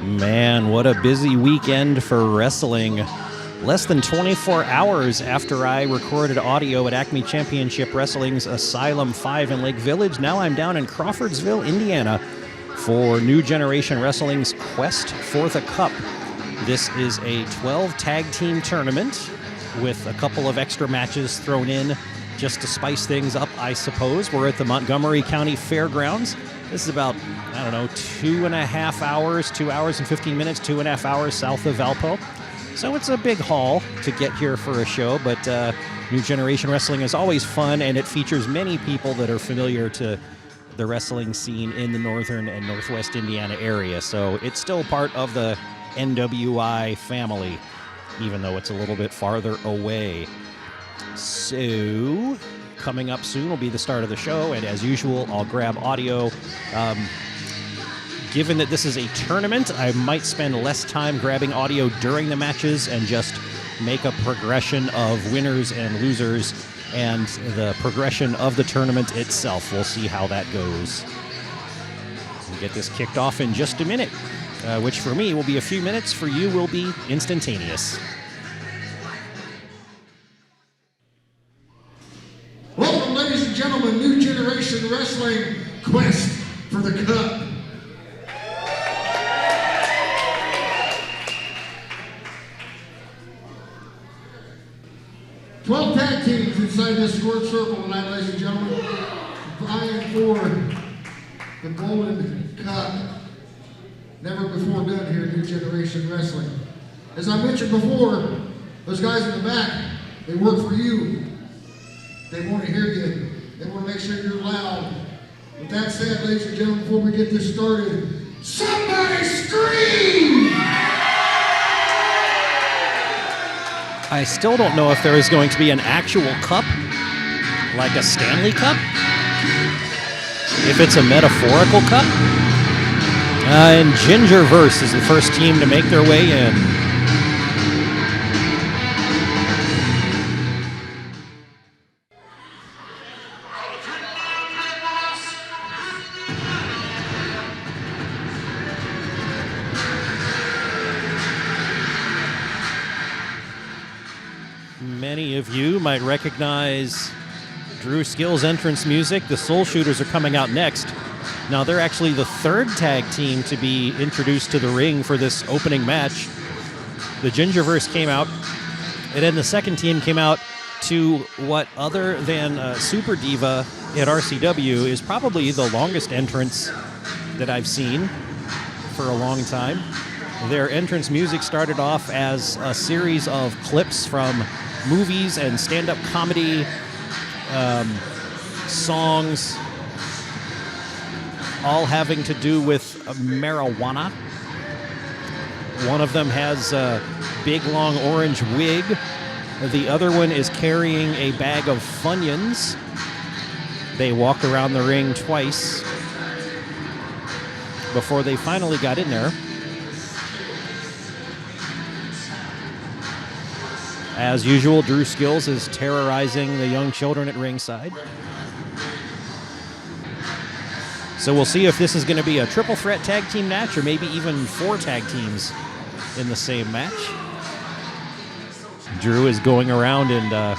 Man, what a busy weekend for wrestling. Less than 24 hours after I recorded audio at Acme Championship Wrestling's Asylum 5 in Lake Village, now I'm down in Crawfordsville, Indiana for New Generation Wrestling's Quest for the Cup. This is a 12 tag team tournament with a couple of extra matches thrown in just to spice things up, I suppose. We're at the Montgomery County Fairgrounds. This is about, 2.5 hours, 2 hours and 15 minutes, 2.5 hours south of Valpo. So it's a big haul to get here for a show, but New Generation Wrestling is always fun, and it features many people that are familiar to the wrestling scene in the northern and northwest Indiana area. So it's still part of the NWI family, even though it's a little bit farther away. So coming up soon will be the start of the show, and as usual, I'll grab audio. Given that this is a tournament, I might spend less time grabbing audio during the matches and just make a progression of winners and losers and the progression of the tournament itself. We'll see how that goes. We'll get this kicked off in just a minute, which for me will be a few minutes. For you will be instantaneous. Welcome, ladies and gentlemen, New Generation Wrestling Quest for the Cup. Tag teams inside this squared circle tonight, ladies and gentlemen, vying for the Golden Cup. Never before done here at New Generation Wrestling. As I mentioned before, those guys in the back, they work for you. They want to hear you. They want to make sure you're loud. With that said, ladies and gentlemen, before we get this started, somebody scream! I still don't know if there is going to be an actual cup, like a Stanley Cup. If it's a metaphorical cup. And Gingerverse is the first team to make their way in. Many of you might recognize Drew Skill's entrance music. The Soul Shooters are coming out next. Now, they're actually the third tag team to be introduced to the ring for this opening match. The Gingerverse came out, and then the second team came out to what, other than Super Diva at RCW, is probably the longest entrance that I've seen for a long time. Their entrance music started off as a series of clips from movies and stand-up comedy songs, all having to do with marijuana. One of them has a big, long orange wig. The other one is carrying a bag of Funyuns. They walked around the ring twice before they finally got in there. As usual, Drew Skills is terrorizing the young children at ringside. So we'll see if this is going to be a triple threat tag team match or maybe even 4 tag teams in the same match. Drew is going around and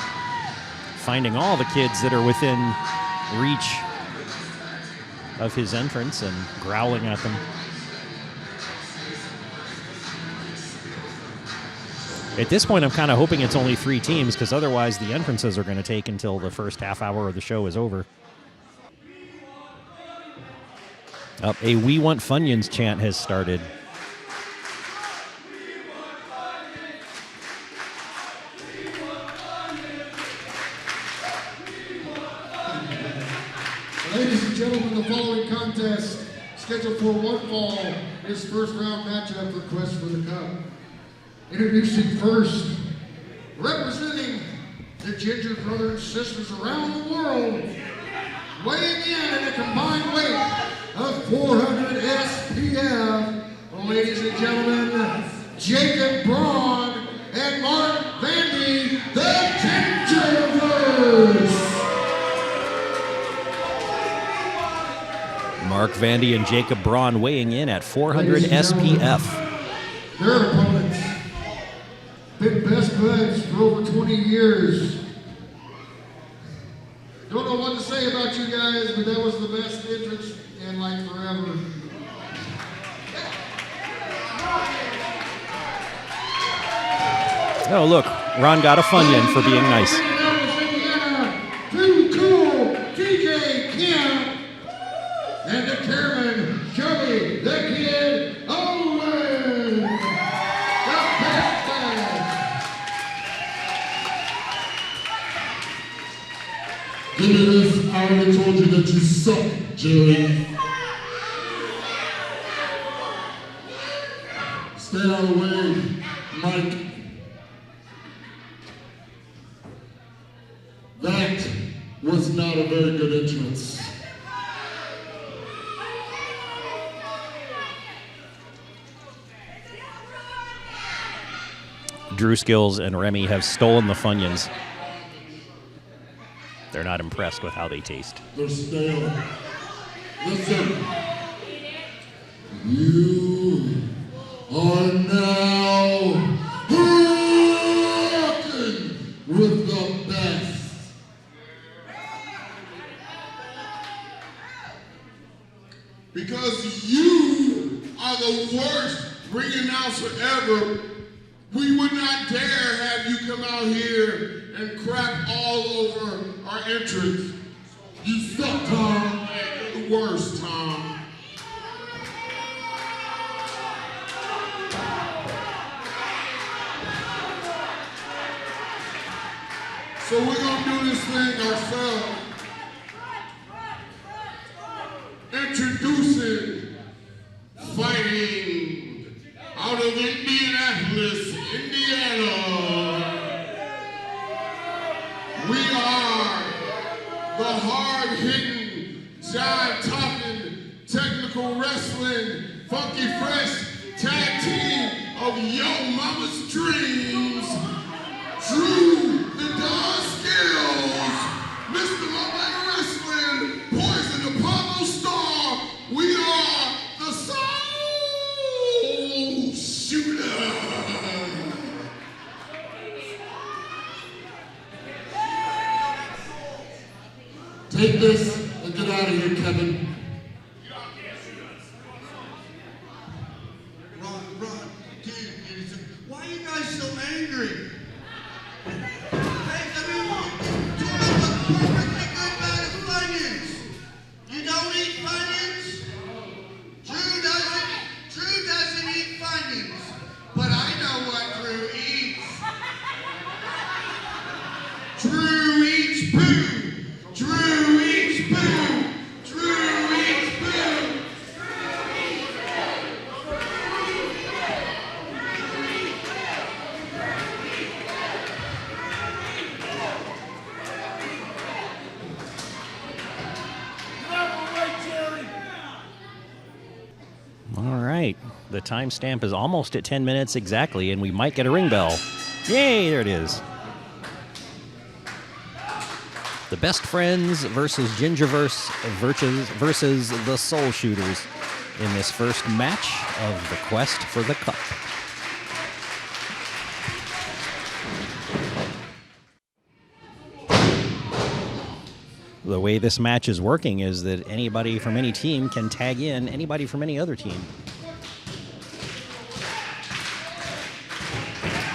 finding all the kids that are within reach of his entrance and growling at them. At this point, I'm kind of hoping it's only 3 teams, because otherwise the entrances are going to take until the first half hour of the show is over. A "We Want Funyuns" chant has started. Ladies and gentlemen, the following contest, scheduled for one fall, is first round matchup for Quest for the Cup. Introducing first, representing the Ginger brothers and sisters around the world, weighing in at a combined weight of 400 SPF, ladies and gentlemen, Jacob Braun and Mark Vandy, the Gingerverse. Mark Vandy and Jacob Braun weighing in at 400 SPF. Their opponents, been best buds for over 20 years. Don't know what to say about you guys, but that was the best entrance in like forever. Oh, look, Ron got a Funyun for being nice. Too cool, TJ Kim, and the chairman, Chubby the Kid Owen. The best man. Give me this. I already told you that you suck, Jerry. Stay out of the way, Mike. That was not a very good entrance. Drew Skills and Remy have stolen the Funyuns. They're not impressed with how they taste. They're stale. Listen. You are now rocking with the best. Because you are the worst ring announcer ever, we would not dare have you come out here and crap all over our entrance. You suck, Tom. You're the worst, Tom. So we're gonna do this thing ourselves. Introducing, fighting out of Indianapolis, Indiana. We are the hard-hitting, jive-topping, technical wrestling, funky fresh tag team of Yo Mama's Dreams, Drew the Don Skills, Mr. Mobile Wrestling, Poison Apollo Star. We are the Soul Shooter. Take this and get out of here, Kevin. Ron, why are you guys so angry? Hey, everyone, do you have a perfectly good bag of Funyuns? You don't eat Funyuns? Drew doesn't eat Funyuns, but I know what Drew eats. Drew eats poo. Drew eats poo. Drew eats poo. All right. The timestamp is almost at 10 minutes exactly, and we might get a ring bell. Yay, there it is. The Best Friends versus Gingerverse versus the Soul Shooters in this first match of the Quest for the Cup. The way this match is working is that anybody from any team can tag in anybody from any other team.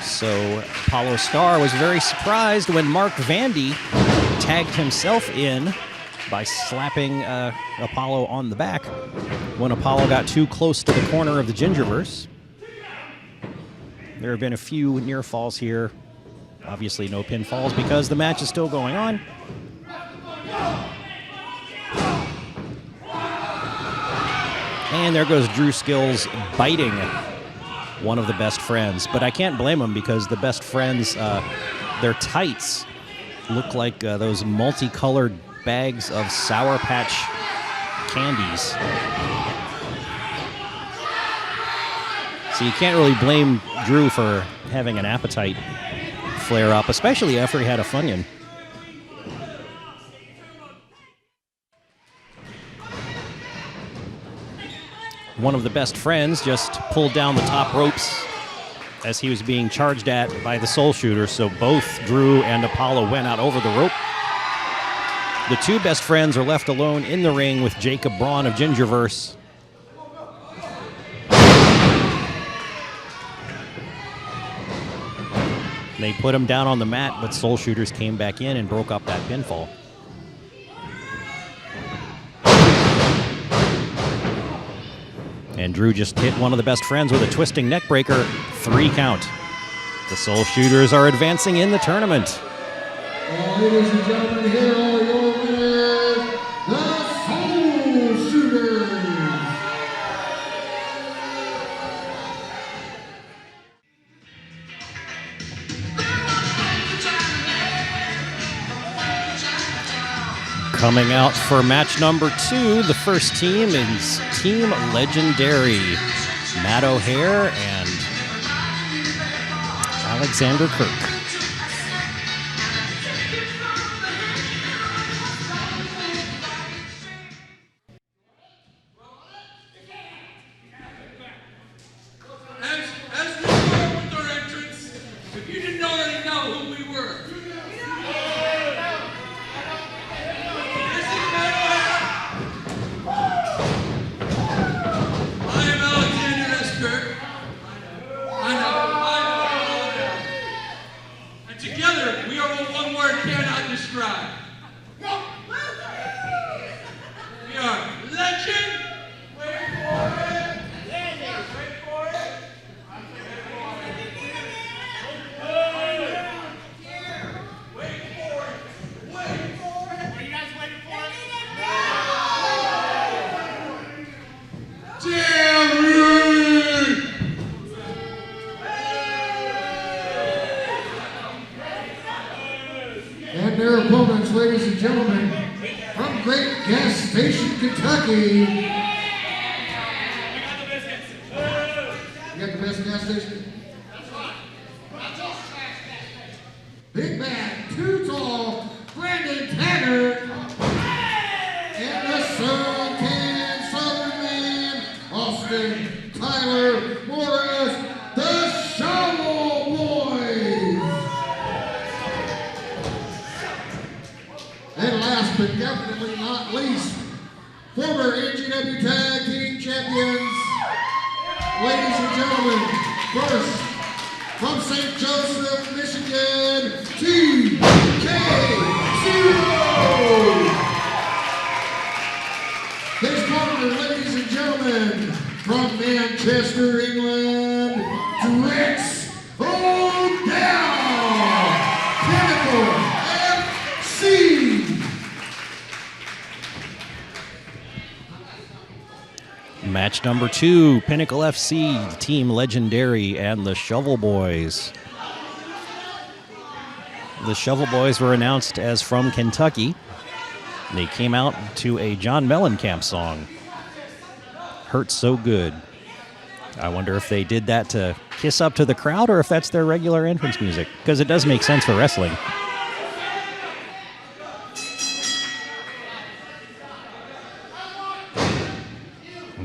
So Apollo Star was very surprised when Mark Vandy tagged himself in by slapping Apollo on the back when Apollo got too close to the corner of the Gingerverse. There have been a few near falls here. Obviously no pinfalls because the match is still going on. And there goes Drew Skills biting one of the Best Friends. But I can't blame him because the Best Friends, their tights look like those multicolored bags of Sour Patch candies. So you can't really blame Drew for having an appetite flare up, especially after he had a Funyun. one of the best friends just pulled down the top ropes as he was being charged at by the Soul Shooter, so both Drew and Apollo went out over the rope. The two best friends are left alone in the ring with Jacob Braun of Gingerverse. They put him down on the mat, but Soul Shooters came back in and broke up that pinfall. And Drew just hit one of the best friends with a twisting neck breaker, 3 count. The Soul Shooters are advancing in the tournament. Ladies and gentlemen, here are your winners, the Soul Shooters. Coming out for match number 2, the first team is Team Legendary. Matt O'Hare and Alexander Kirk. As we start with our entrance, if you didn't already know who we were, this is Matt O'Hare. I am Alexander S. Kirk. I know. And together, we are what one word cannot describe. We are legend. Wait for it. Wait for it. And their opponents, ladies and gentlemen, from Great Gas Station, Kentucky. You got the best gas station? Big Bad, Too Tall, Brandon Taggart, and the Sun-Tan Southern Man, Austin Tyler Morris, the Shovel Boys. And last but definitely not least, former NGW Tag Team Champions, ladies and gentlemen, first, from St. Joseph, Michigan, TK0. His partner, ladies and gentlemen, from Manchester, England, Drex O'Dell, Pinnacle FC. Match number 2, Pinnacle FC, Team Legendary, and the Shovel Boys. The Shovel Boys were announced as from Kentucky. They came out to a John Mellencamp song, Hurts So Good. I wonder if they did that to kiss up to the crowd or if that's their regular entrance music, because it does make sense for wrestling.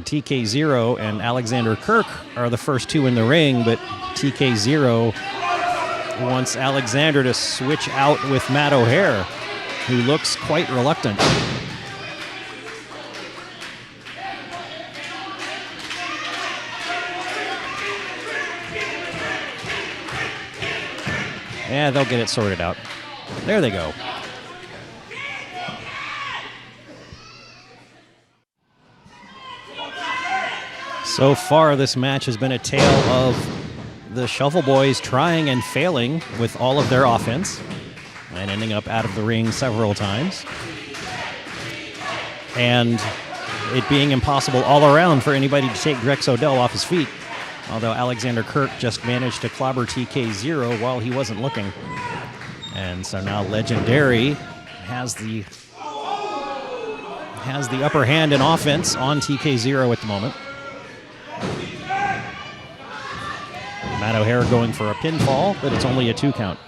TK0 and Alexander Kirk are the first two in the ring, but TK0 wants Alexander to switch out with Matt O'Hare, who looks quite reluctant. Yeah, they'll get it sorted out. There they go. So far, this match has been a tale of the Shovel Boys trying and failing with all of their offense and ending up out of the ring several times. And it being impossible all around for anybody to take Drex O'Dell off his feet, although Alexander Kirk just managed to clobber TK0 while he wasn't looking. And so now Legendary has the upper hand in offense on TK0 at the moment. Matt O'Hare going for a pinfall, but it's only a 2 count.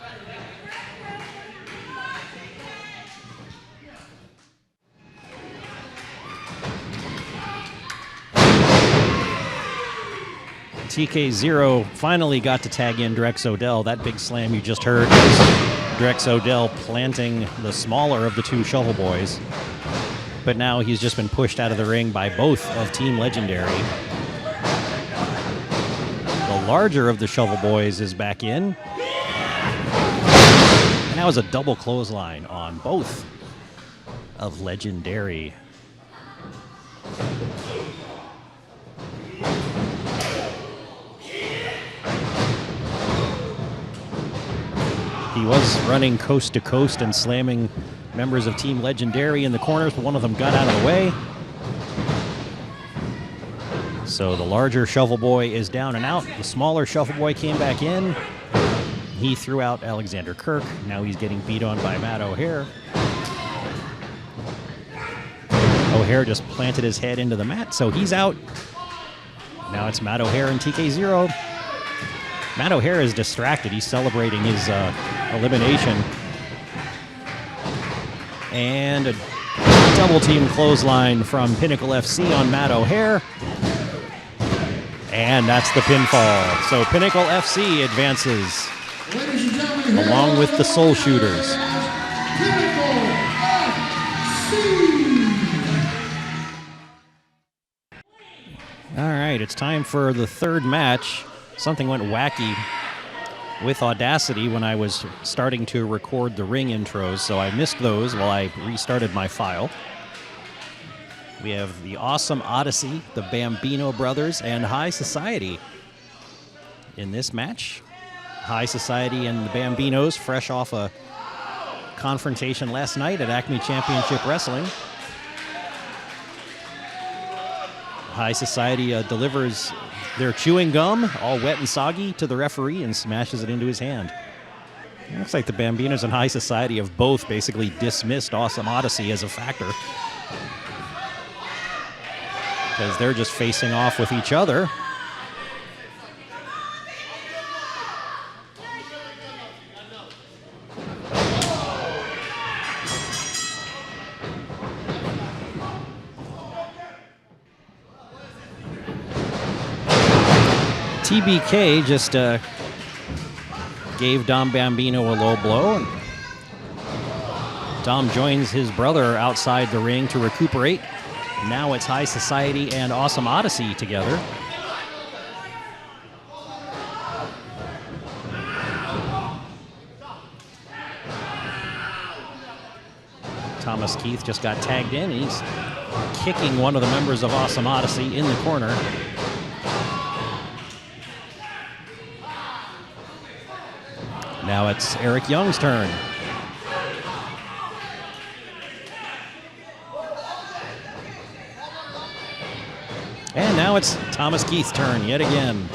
TK0 finally got to tag in Drex Odell. That big slam you just heard was Drex Odell planting the smaller of the two Shovel Boys. But now he's just been pushed out of the ring by both of Team Legendary. The larger of the Shovel Boys is back in. And that was a double clothesline on both of Legendary. He was running coast to coast and slamming members of Team Legendary in the corners, but one of them got out of the way. So the larger Shovel Boy is down and out. The smaller Shovel Boy came back in. He threw out Alexander Kirk. Now he's getting beat on by Matt O'Hare. O'Hare just planted his head into the mat, so he's out. Now it's Matt O'Hare and TK0. Matt O'Hare is distracted. He's celebrating his elimination. And a double team clothesline from Pinnacle FC on Matt O'Hare. And that's the pinfall. So Pinnacle FC advances along with the Soul Shooters. All right, it's time for the third match. Something went wacky with Audacity when I was starting to record the ring intros, so I missed those while I restarted my file. We have the Awesome Odyssey, the Bambino Brothers, and High Society in this match. High Society and the Bambinos fresh off a confrontation last night at Acme Championship Wrestling. High Society delivers their chewing gum, all wet and soggy, to the referee and smashes it into his hand. It looks like the Bambinos and High Society have both basically dismissed Awesome Odyssey as a factor, because they're just facing off with each other. TBK just gave Dom Bambino a low blow. And Dom joins his brother outside the ring to recuperate. Now it's High Society and Awesome Odyssey together. Thomas Keith just got tagged in. He's kicking one of the members of Awesome Odyssey in the corner. Now it's Eric Young's turn. And now it's Thomas Keith's turn yet again.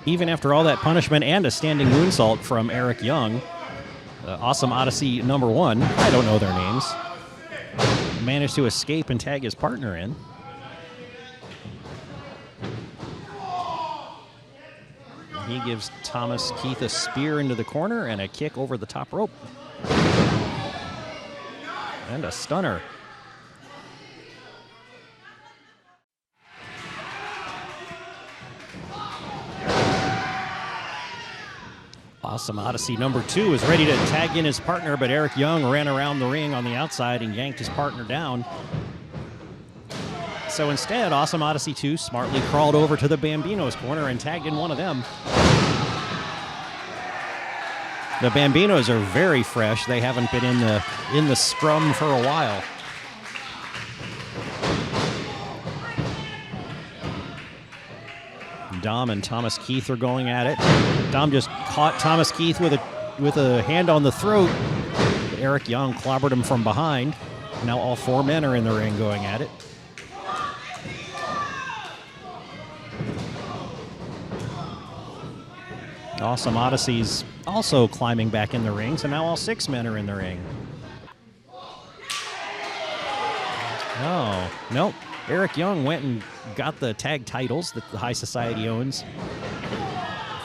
Even after all that punishment and a standing moonsault from Eric Young, Awesome Odyssey number 1, I don't know their names, managed to escape and tag his partner in. He gives Thomas Keith a spear into the corner and a kick over the top rope. And a stunner. Awesome Odyssey number 2 is ready to tag in his partner, but Eric Young ran around the ring on the outside and yanked his partner down. So instead, Awesome Odyssey 2 smartly crawled over to the Bambinos corner and tagged in one of them. The Bambinos are very fresh. They haven't been in the scrum for a while. Dom and Thomas Keith are going at it. Dom just caught Thomas Keith with a hand on the throat. But Eric Young clobbered him from behind. Now all 4 men are in the ring going at it. Awesome Odyssey's also climbing back in the ring, so now all 6 men are in the ring. Oh, nope. Eric Young went and got the tag titles that the High Society owns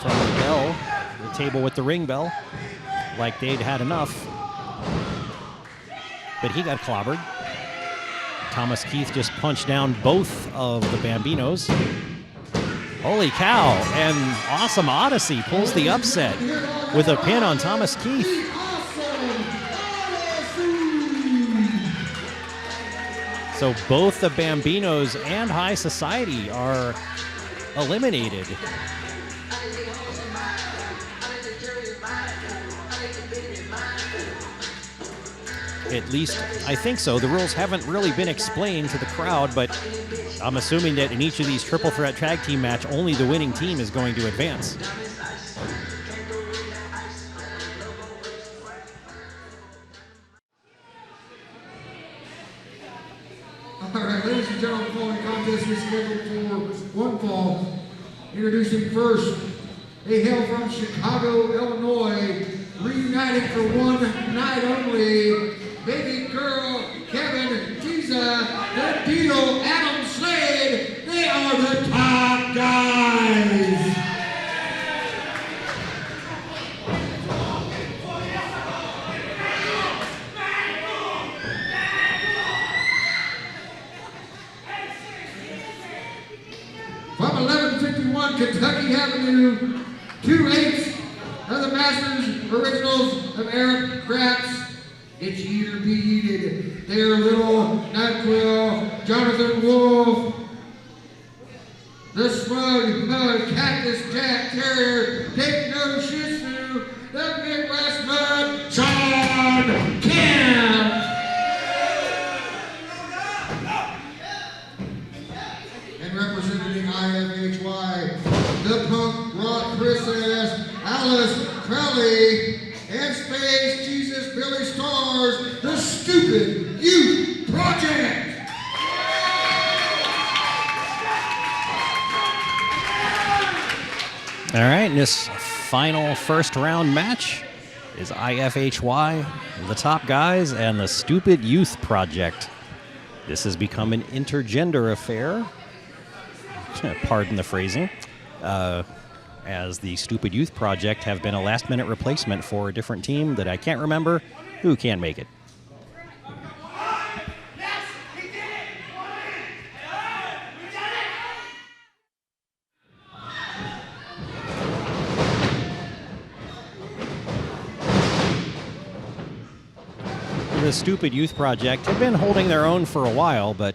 from the bell, the table with the ring bell, like they'd had enough. But he got clobbered. Thomas Keith just punched down both of the Bambinos. Holy cow. And Awesome Odyssey pulls the upset with a pin on Thomas Keith. So both the Bambinos and High Society are eliminated. At least, I think so. The rules haven't really been explained to the crowd, but I'm assuming that in each of these triple threat tag team match, only the winning team is going to advance. All right, ladies and gentlemen, the following contest is scheduled for one fall. Introducing first, they hail from Chicago, Illinois, reuniting for one night only, baby girl Kevin Giza, the Beetle Adam Slade. They are the top guys. From 1151 Kentucky Avenue, 2/8 of the Masters Originals of Eric Kratz. It's Heater Be Heated. They're Little NWIWRAP, Jonathan Wolf, the Smug Mud Cactus Jack Terrier, Take No Shih Tzu, the Midwest Mud, Sean Kemp. And representing IFHY, the Punk Rock Princess, Alice Crowley, and Space Jesus Billy Stars, the Stupid Youth Project. All right, and this final first round match is IFHY, the top guys, and the Stupid Youth Project. This has become an intergender affair. Pardon the phrasing. As the Stupid Youth Project have been a last-minute replacement for a different team that I can't remember who can make it. The Stupid Youth Project had been holding their own for a while, but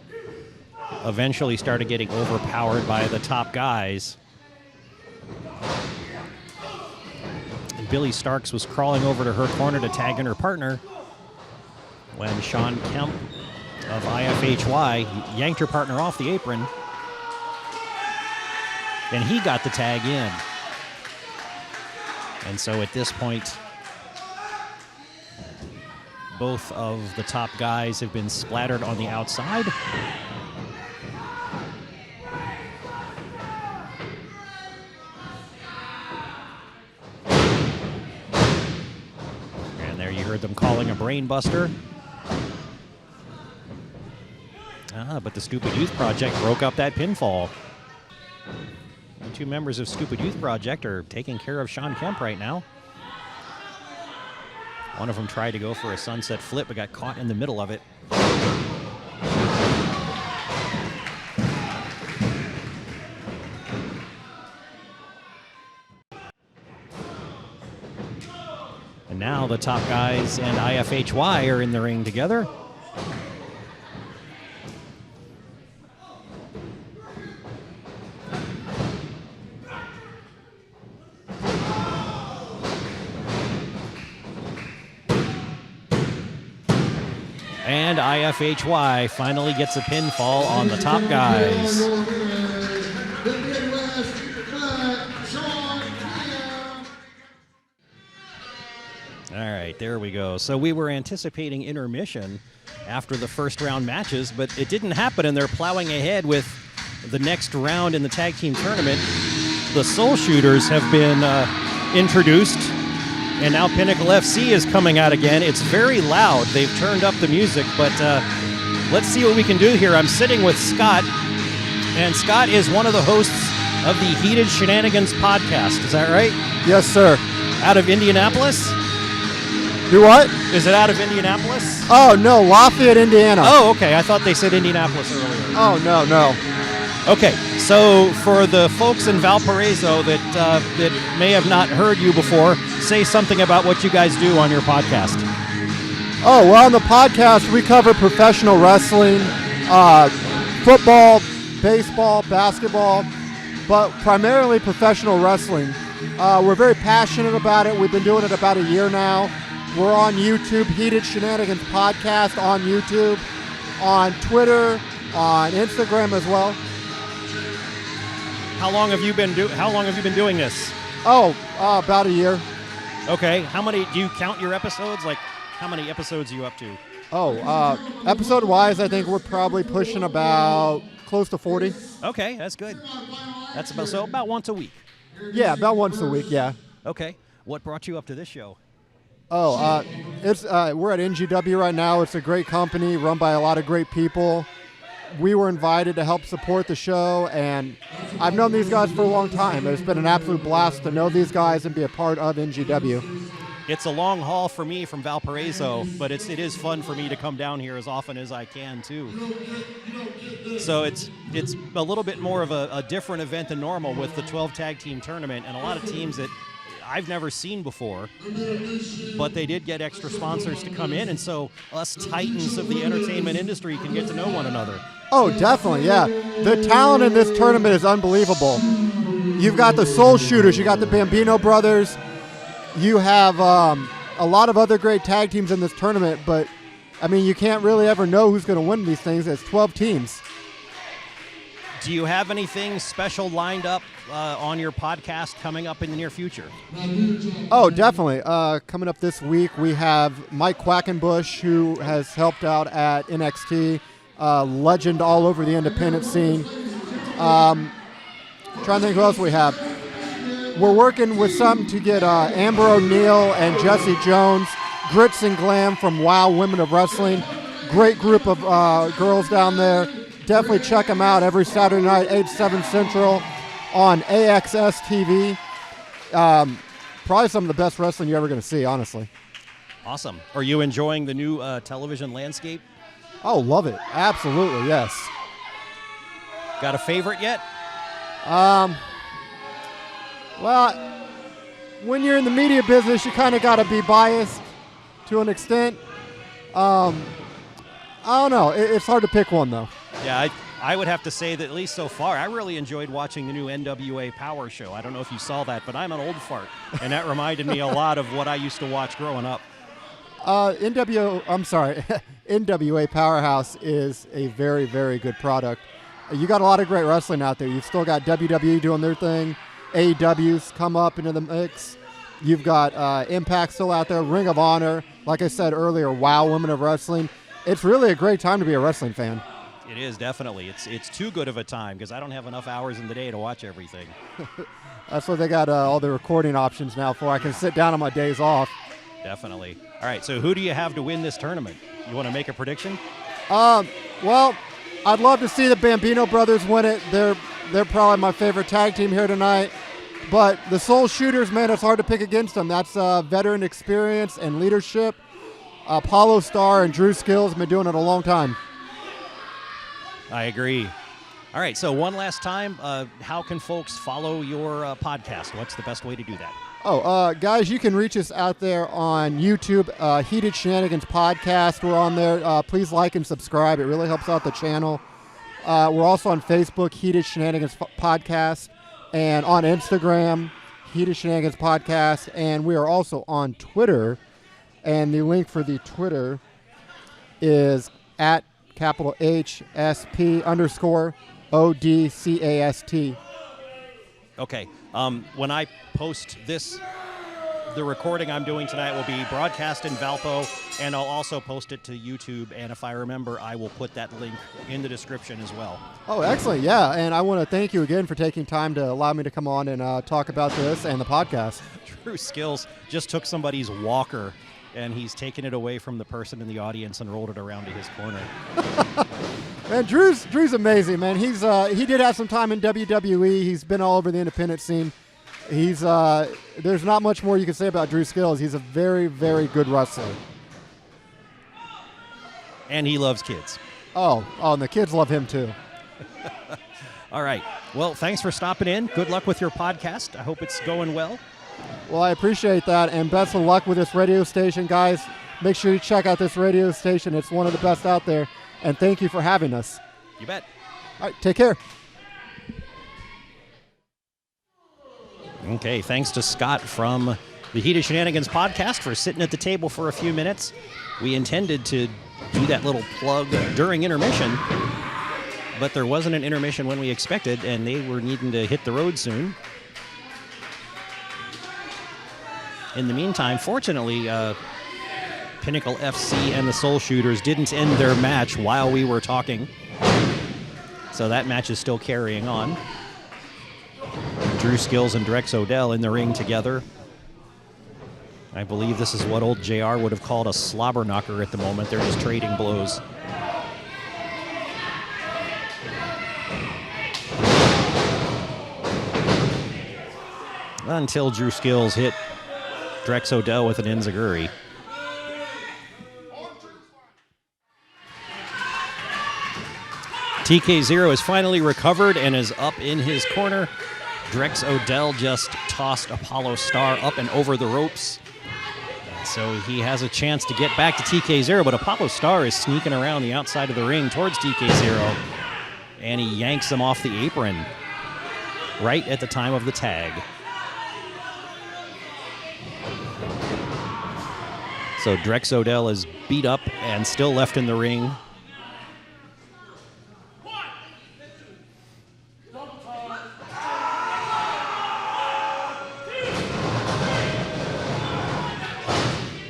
eventually started getting overpowered by the top guys. And Billy Starks was crawling over to her corner to tag in her partner when Sean Kemp of IFHY yanked her partner off the apron, and he got the tag in. And so at this point, both of the top guys have been splattered on the outside. And there you heard them calling a brain buster. But the Stupid Youth Project broke up that pinfall. The two members of Stupid Youth Project are taking care of Sean Kemp right now. One of them tried to go for a sunset flip, but got caught in the middle of it. And now the top guys and IFHY are in the ring together. And IFHY finally gets a pinfall on the top guys. All right, there we go. So we were anticipating intermission after the first round matches, but it didn't happen, and they're plowing ahead with the next round in the tag team tournament. The Soul Shooters have been introduced. And now Pinnacle FC is coming out again. It's very loud. They've turned up the music, but let's see what we can do here. I'm sitting with Scott, and Scott is one of the hosts of the Heated Shenanigans Podcast. Is that right? Yes, sir. Out of Indianapolis? Do what? Is it out of Indianapolis? Oh, no, Lafayette, Indiana. Oh, okay. I thought they said Indianapolis earlier. Oh, no. Okay, so for the folks in Valparaiso that may have not heard you before, say something about what you guys do on your podcast. Oh, well, on the podcast, we cover professional wrestling, football, baseball, basketball, but primarily professional wrestling. We're very passionate about it. We've been doing it about a year now. We're on YouTube, Heated Shenanigans Podcast on YouTube, on Twitter, on Instagram as well. How long have you been doing this? Oh, about a year. Okay. How many do you count your episodes? Like, how many episodes are you up to? Oh, episode-wise, I think we're probably pushing about close to 40. Okay, that's good. That's about once a week. Yeah, about once a week. Yeah. Okay. What brought you up to this show? Oh, we're at NGW right now. It's a great company run by a lot of great people. We were invited to help support the show, and I've known these guys for a long time. It's been an absolute blast to know these guys and be a part of NGW. It's a long haul for me from Valparaiso, but it is fun for me to come down here as often as I can too. So it's a little bit more of a different event than normal with the 12 tag team tournament and a lot of teams that I've never seen before, but they did get extra sponsors to come in, and so us titans of the entertainment industry can get to know one another. Oh, definitely, yeah. The talent in this tournament is unbelievable. You've got the Soul Shooters, you got the Bambino Brothers, you have a lot of other great tag teams in this tournament, but, I mean, you can't really ever know who's going to win these things. It's 12 teams. Do you have anything special lined up on your podcast coming up in the near future? Oh, definitely. Coming up this week, we have Mike Quackenbush, who has helped out at NXT, legend all over the independent scene. Trying to think who else we have. We're working with something to get Amber O'Neal and Jesse Jones, Grits and Glam from WOW Women of Wrestling. Great group of girls down there. Definitely check them out every Saturday night, 8, 7 Central on AXS TV. Probably some of the best wrestling you're ever going to see, honestly. Awesome. Are you enjoying the new television landscape? Oh, love it. Absolutely, yes. Got a favorite yet? Well, when you're in the media business, you kind of got to be biased to an extent. I don't know. It's hard to pick one, though. Yeah, I would have to say that at least so far, I really enjoyed watching the new NWA Power Show. I don't know if you saw that, but I'm an old fart, and that reminded me a lot of what I used to watch growing up. NWA Powerhouse is a very, very good product. You got a lot of great wrestling out there. You've still got WWE doing their thing. AEW's come up into the mix. You've got Impact still out there, Ring of Honor. Like I said earlier, WOW Women of Wrestling. It's really a great time to be a wrestling fan. It is, definitely. It's too good of a time because I don't have enough hours in the day to watch everything. That's what they got all the recording options now for. I can sit down on my days off. Definitely. All right, so who do you have to win this tournament? You want to make a prediction? Well, I'd love to see the Bambino Brothers win it. They're probably my favorite tag team here tonight. But the Soul Shooters, man, it's hard to pick against them. That's veteran experience and leadership. Apollo Star and Drew Skills have been doing it a long time. I agree. All right, so one last time, how can folks follow your podcast? What's the best way to do that? Guys, you can reach us out there on YouTube, Heated Shenanigans Podcast. We're on there. Please like and subscribe. It really helps out the channel. We're also on Facebook, Heated Shenanigans Podcast, and on Instagram, Heated Shenanigans Podcast, and we are also on Twitter, and the link for the Twitter is at HSP_ODCAST. Okay. When I post this, the recording I'm doing tonight will be broadcast in Valpo, and I'll also post it to YouTube, and if I remember, I will put that link in the description as well. Oh, excellent. Yeah, and I want to thank you again for taking time to allow me to come on and talk about this and the podcast. Drew Skills just took somebody's walker, and he's taken it away from the person in the audience and rolled it around to his corner. Man, Drew's amazing, man. He did have some time in WWE. He's been all over the independent scene. He's there's not much more you can say about Drew Skills. He's a very, very good wrestler. And he loves kids. Oh, and the kids love him too. All right. Well, thanks for stopping in. Good luck with your podcast. I hope it's going well. Well, I appreciate that, and best of luck with this radio station, guys. Make sure you check out this radio station. It's one of the best out there, and thank you for having us. You bet. All right, take care. Okay, thanks to Scott from the Heated Shenanigans Podcast for sitting at the table for a few minutes. We intended to do that little plug during intermission, but there wasn't an intermission when we expected, and they were needing to hit the road soon. In the meantime, fortunately, Pinnacle FC and the Soul Shooters didn't end their match while we were talking, so that match is still carrying on. Drew Skills and Drex Odell in the ring together. I believe this is what old JR would have called a slobber knocker at the moment. They're just trading blows. Until Drew Skills hit Drex Odell with an enziguri. TK0 is finally recovered and is up in his corner. Drex Odell just tossed Apollo Star up and over the ropes. So he has a chance to get back to TK0, but Apollo Star is sneaking around the outside of the ring towards TK0, and he yanks him off the apron right at the time of the tag. So Drex Odell is beat up and still left in the ring.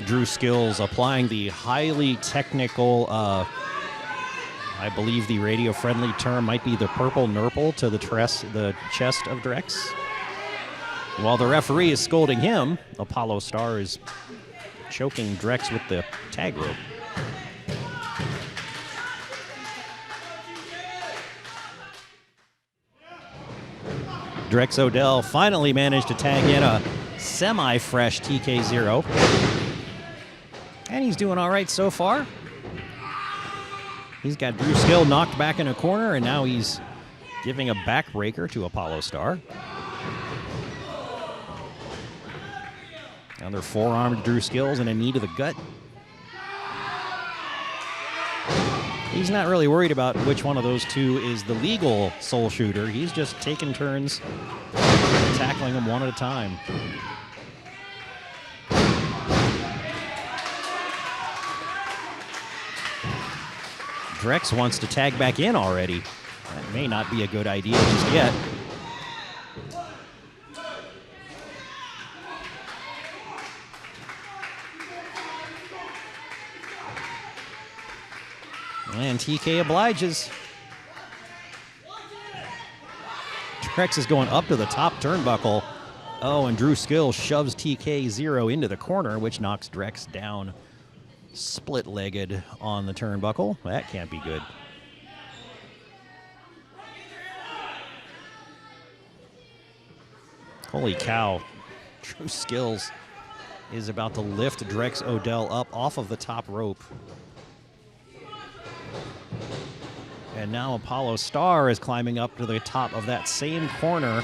Drew Skills applying the highly technical, I believe the radio-friendly term might be the purple nurple to the chest of Drex. While the referee is scolding him, Apollo Star is choking Drex with the tag rope. Drex Odell finally managed to tag in a semi-fresh TK0. And he's doing all right so far. He's got Drew Skill knocked back in a corner, and now he's giving a backbreaker to Apollo Star. Another forearm to Drew Skills and a knee to the gut. He's not really worried about which one of those two is the legal Soul Shooter. He's just taking turns tackling them one at a time. Drex wants to tag back in already. That may not be a good idea just yet. And TK obliges. Drex is going up to the top turnbuckle. Oh, and Drew Skill shoves TK0 into the corner, which knocks Drex down split-legged on the turnbuckle. That can't be good. Holy cow. Drew Skills is about to lift Drex Odell up off of the top rope. And now Apollo Star is climbing up to the top of that same corner.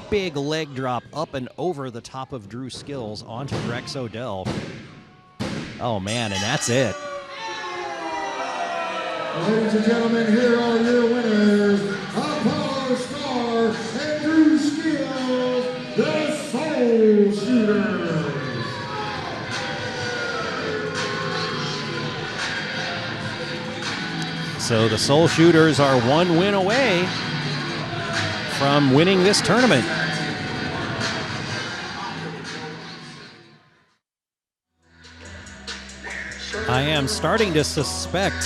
Big leg drop up and over the top of Drew Skills onto Drex Odell. Oh man, and that's it. Ladies and gentlemen, here are your winners, Apollo Star and Drew Skills, the Soul Shooters. So the Soul Shooters are one win away from winning this tournament. I am starting to suspect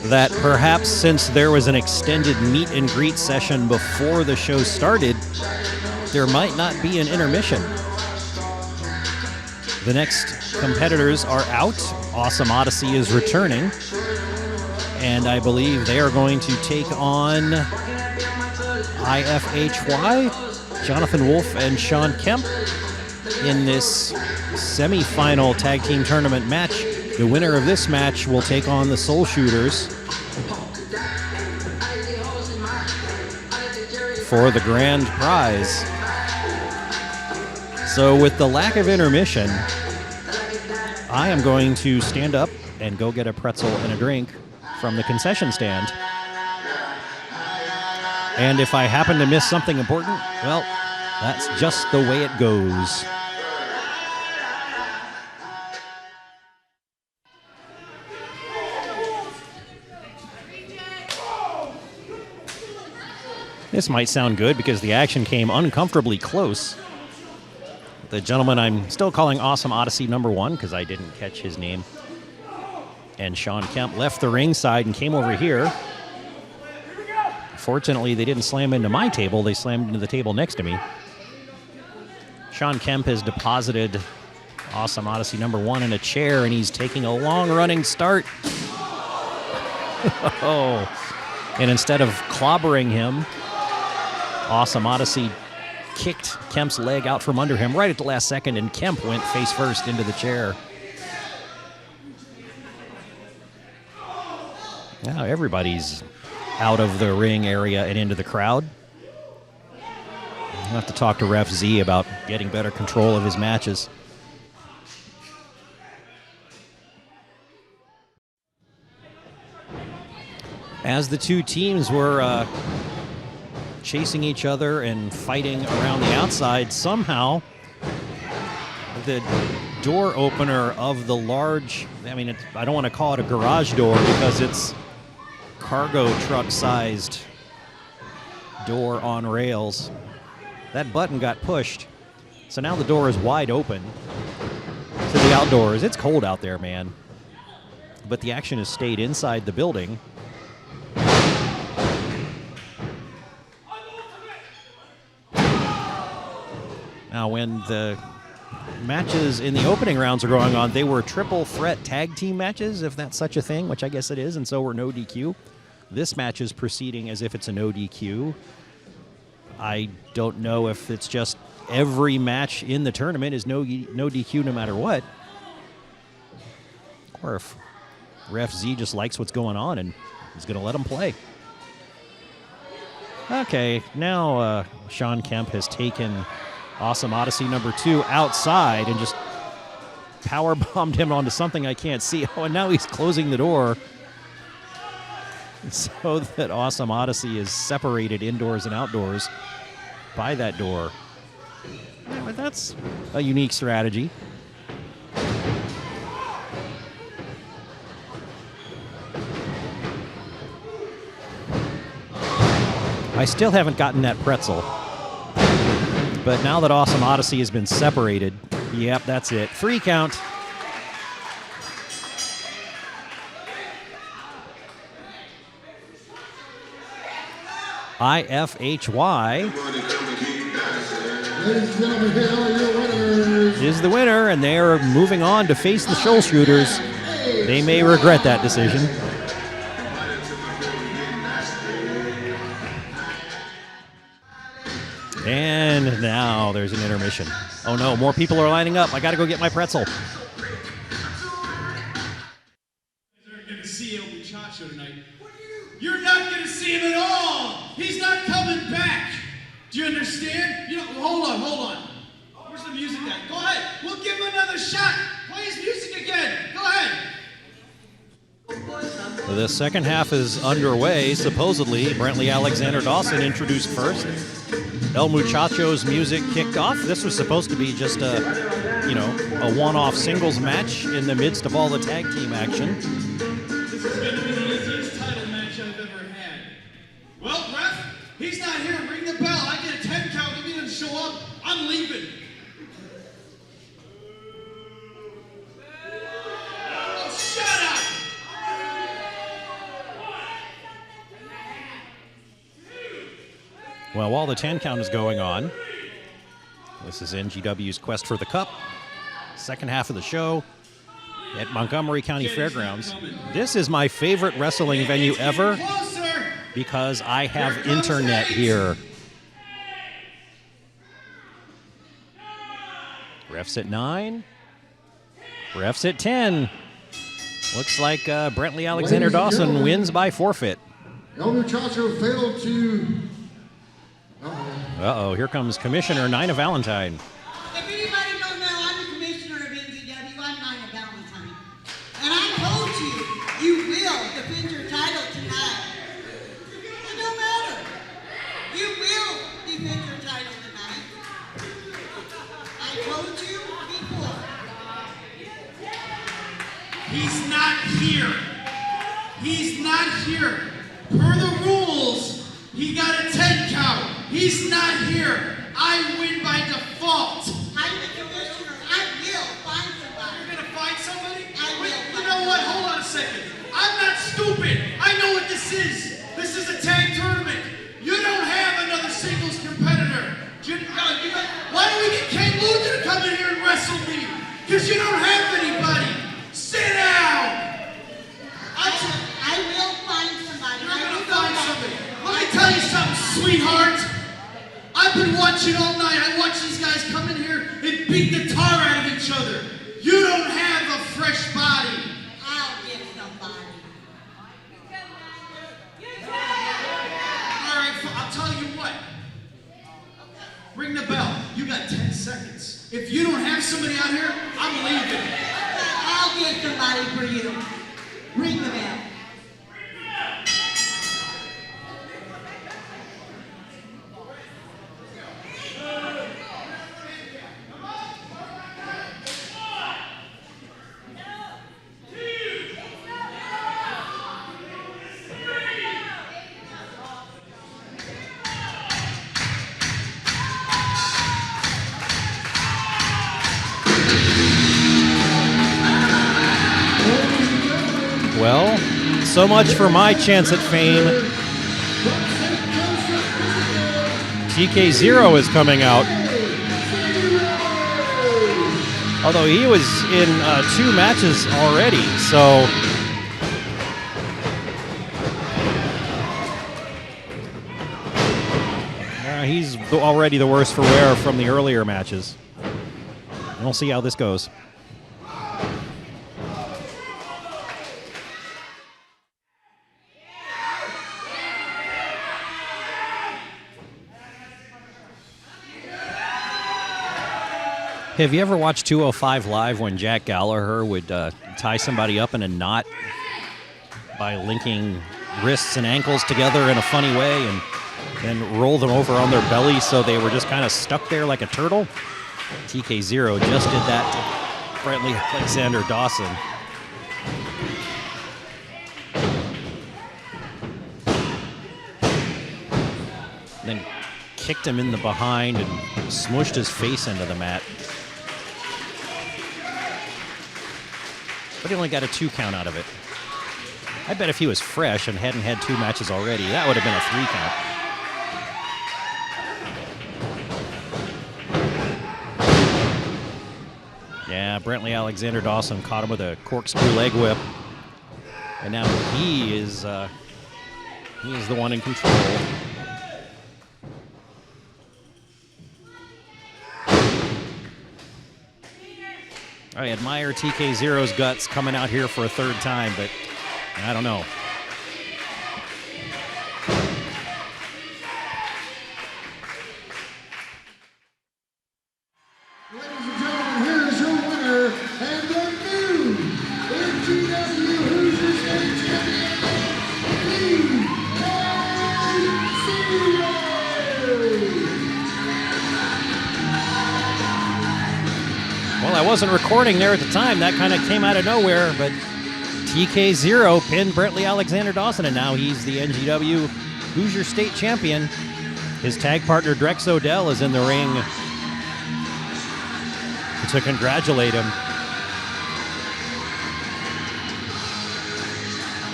that perhaps since there was an extended meet and greet session before the show started, there might not be an intermission. The next competitors are out. Awesome Odyssey is returning. And I believe they are going to take on IFHY, Jonathan Wolf and Sean Kemp in this semi-final tag team tournament match. The winner of this match will take on the Soul Shooters for the grand prize. So with the lack of intermission, I am going to stand up and go get a pretzel and a drink from the concession stand. And if I happen to miss something important, well, that's just the way it goes. This might sound good because the action came uncomfortably close. The gentleman I'm still calling Awesome Odyssey number 1 because I didn't catch his name, and Sean Kemp left the ringside and came over here. Fortunately, they didn't slam into my table. They slammed into the table next to me. Sean Kemp has deposited Awesome Odyssey number 1 in a chair, and he's taking a long-running start. Oh, and instead of clobbering him, Awesome Odyssey kicked Kemp's leg out from under him right at the last second, and Kemp went face first into the chair. Now everybody's out of the ring area and into the crowd. I'll have to talk to Ref Z about getting better control of his matches. As the two teams were chasing each other and fighting around the outside, somehow the door opener of the large, I don't want to call it a garage door because it's cargo truck-sized door on rails. That button got pushed, so now the door is wide open to the outdoors. It's cold out there, man. But the action has stayed inside the building. Now, when the matches in the opening rounds are going on, they were triple threat tag team matches, if that's such a thing, which I guess it is, and so were no DQ. This match is proceeding as if it's a no DQ. I don't know if it's just every match in the tournament is no DQ no matter what, or if Ref Z just likes what's going on and is going to let them play. Okay, now Sean Kemp has taken Awesome Odyssey number 2 outside and just power bombed him onto something I can't see. Oh, and now he's closing the door so that Awesome Odyssey is separated indoors and outdoors by that door. Yeah, but that's a unique strategy. I still haven't gotten that pretzel. But now that Awesome Odyssey has been separated, yep, that's it. 3 count. IFHY is the winner, and they are moving on to face the Soul Shooters. They may regret that decision. And now there's an intermission. Oh no, more people are lining up. I gotta go get my pretzel. You're going to see El Muchacho tonight. You're not going to see him at all. He's not coming back. Do you understand? Hold on. Where's the music at? Go ahead. We'll give him another shot. Play his music again. Go ahead. The second half is underway. Supposedly, Brentley Alexander Dawson introduced first. El Muchacho's music kicked off. This was supposed to be just a one-off singles match in the midst of all the tag team action. This is going to be the easiest title match I've ever had. Well, ref, he's not here. Ring the bell. I get a 10 count. If he doesn't show up, I'm leaving. Oh, shut up! Well, while the 10 count is going on, this is NGW's Quest for the Cup. Second half of the show at Montgomery County Fairgrounds. This is my favorite wrestling venue ever because I have internet here. Refs at 9. Refs at 10. Looks like Brentley Alexander Dawson wins by forfeit. El Muchacho failed to... Uh-oh, here comes Commissioner Nina Valentine. If anybody don't know, I'm the commissioner of NWIWRAP. I'm Nina Valentine. And I told you, you will defend your title tonight. It don't matter. You will defend your title tonight. I told you before. He's not here. He's not here. Per the rules, he got a 10 count. He's not here. I win by default. I'm the commissioner. I will find somebody. You're gonna find somebody? I will. You know what? Hold on a second. I'm not stupid. I know what this is. This is a tag tournament. You don't have another singles competitor. Why don't we get Ken Luther to come in here and wrestle me? Because you don't have anybody. Sit down. I will find somebody. You're gonna find somebody. Let me tell you something, sweetheart. I've been watching all night. I watch these guys come in here and beat the tar out of each other. You don't have a fresh body. I'll get somebody. All right, I'll tell you what. Ring the bell. You got 10 seconds. If you don't have somebody out here, I'm leaving. I'll get somebody for you. Ring the bell. Well, so much for my chance at fame. TK0 is coming out. Although he was in 2 matches already, so... he's already the worst for wear from the earlier matches. We'll see how this goes. Have you ever watched 205 Live when Jack Gallagher would tie somebody up in a knot by linking wrists and ankles together in a funny way and then roll them over on their belly so they were just kind of stuck there like a turtle? TK0 just did that to Brentley Alexander Dawson. And then kicked him in the behind and smushed his face into the mat. But he only got a 2 count out of it. I bet if he was fresh and hadn't had 2 matches already, that would have been a 3 count. Yeah, Brentley Alexander Dawson caught him with a corkscrew leg whip. And now he is the one in control. I admire TK0's guts coming out here for a 3rd time, but I don't know. Ladies and gentlemen, here is your winner and the new NWIWRAP Hoosiers State Champion, Well, I wasn't recording there at the time. That kind of came out of nowhere, but TK0 pinned Brentley Alexander Dawson, and now he's the NGW Hoosier State Champion. His tag partner, Drex Odell, is in the ring to congratulate him.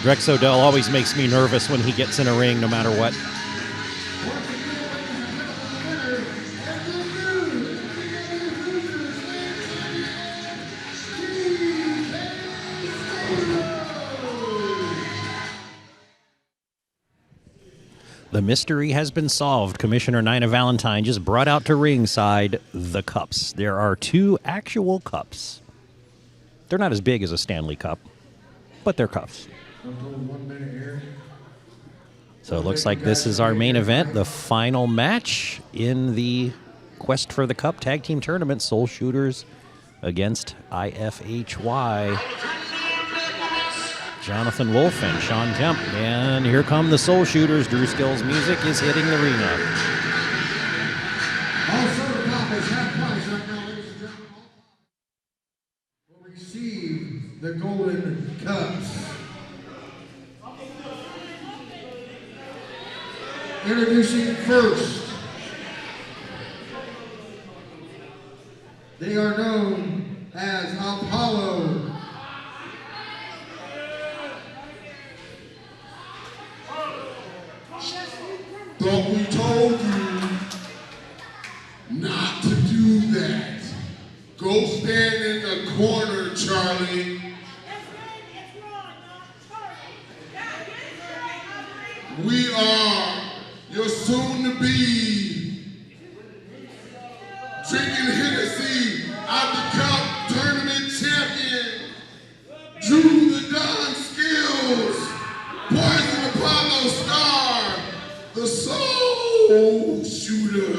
Drex Odell always makes me nervous when he gets in a ring, no matter what. The The mystery has been solved. Commissioner Nina Valentine just brought out to ringside the cups. There are 2 actual cups. They're not as big as a Stanley Cup, but they're cups. So it looks like this is our main event, the final match in the Quest for the Cup Tag Team Tournament, Soul Shooters against IFHY. Jonathan Wolf and Sean Kemp. And here come the Soul Shooters. Drew Skill's music is hitting the arena. All soda pop is half price right now, ladies and gentlemen. Will receive the golden cups. Introducing first. They are known as Apollo. But we told you not to do that. Go stand in the corner, Charlie. We are your soon-to-be drinking Hennessy out the cup tournament champion, Drew the Don Skills, Poison Apollo Star, the Soul Shooter.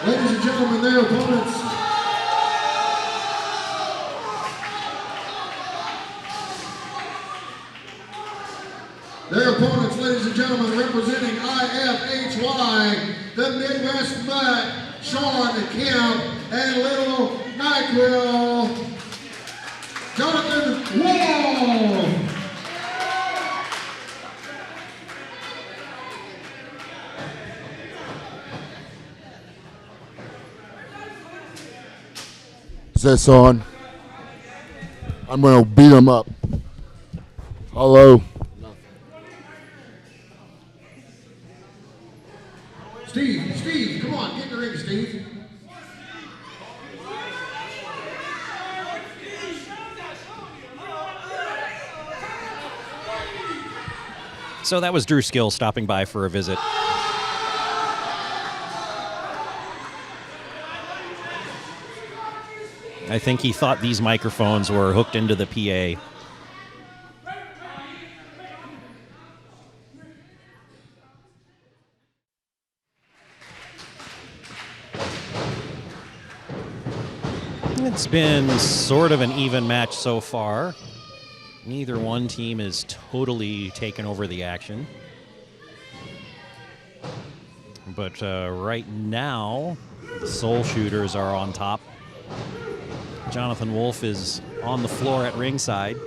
Ladies and gentlemen, their opponents. Their opponents, ladies and gentlemen, representing IFHY, the Midwest Mutt, Sean Kemp, and Little NyQuil, Jonathan Wolf. Is this on? I'm gonna beat him up. Hello. Steve, come on, get in the ring, Steve. So that was Drew Skill stopping by for a visit. I think he thought these microphones were hooked into the PA. It's been sort of an even match so far. Neither one team is totally taken over the action. But right now, the Soul Shooters are on top. Jonathan Wolf is on the floor at ringside.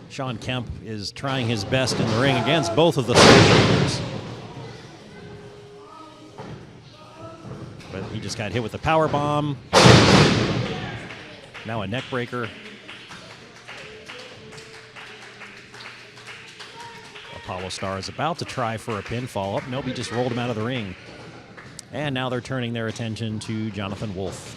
Sean Kemp is trying his best in the ring against both of the Soul Shooters. But he just got hit with the power bomb. Now a neck breaker. Apollo Star is about to try for a pinfall. Oh, nope, he just rolled him out of the ring. And now they're turning their attention to Jonathan Wolf.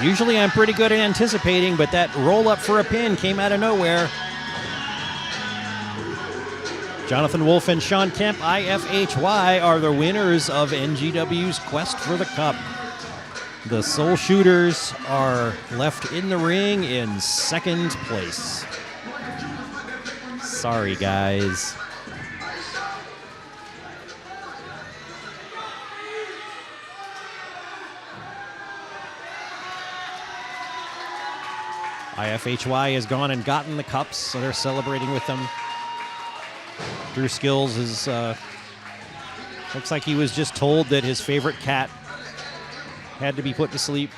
Usually I'm pretty good at anticipating, but that roll-up for a pin came out of nowhere. Jonathan Wolf and Sean Kemp, IFHY, are the winners of NGW's Quest for the Cup. The Soul Shooters are left in the ring in second place. Sorry, guys. IFHY has gone and gotten the cups, so they're celebrating with them. Drew Skills is, looks like he was just told that his favorite cat had to be put to sleep.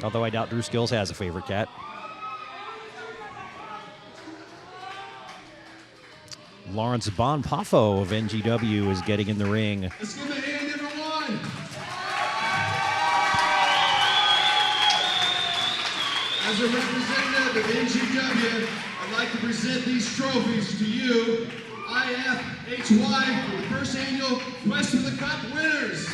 Although I doubt Drew Skills has a favorite cat. Lawrence Bonpafo of NGW is getting in the ring. Let's give a hand, everyone. As a representative of NGW, I'd like to present these trophies to you, IFHY, for the first annual Quest for the Cup winners.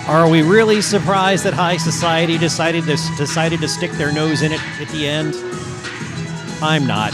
Are we really surprised that High Society decided to stick their nose in it at the end? I'm not.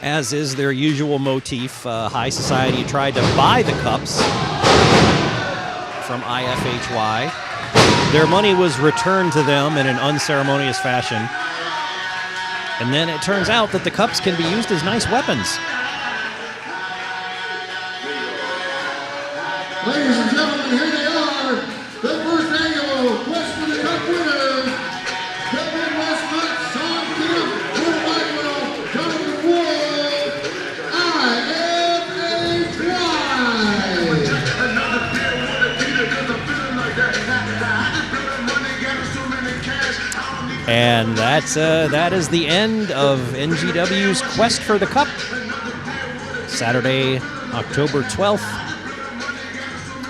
As is their usual motif, High Society tried to buy the cups from IFHY. Their money was returned to them in an unceremonious fashion. And then it turns out that the cups can be used as nice weapons. Ladies and gentlemen, here they are, the first annual Quest for the Cup winners. Kevin Westcott, Sean Kim, Will Michael, Jonathan Wood, IFHY. And that is the end of NGW's Quest for the Cup. Saturday, October 12th.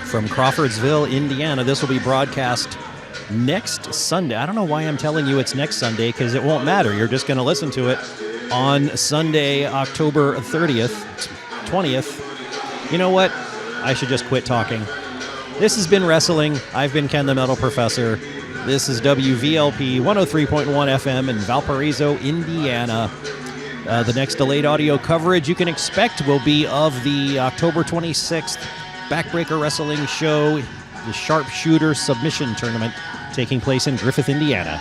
From Crawfordsville, Indiana. This will be broadcast next Sunday. I don't know why I'm telling you it's next Sunday, because it won't matter. You're just going to listen to it on Sunday, October 20th. You know what? I should just quit talking. This has been wrestling. I've been Ken the Metal Professor. This is WVLP 103.1 FM in Valparaiso, Indiana. The next delayed audio coverage you can expect will be of the October 26th Backbreaker Wrestling Show, the Sharpshooter Submission Tournament, taking place in Griffith, Indiana.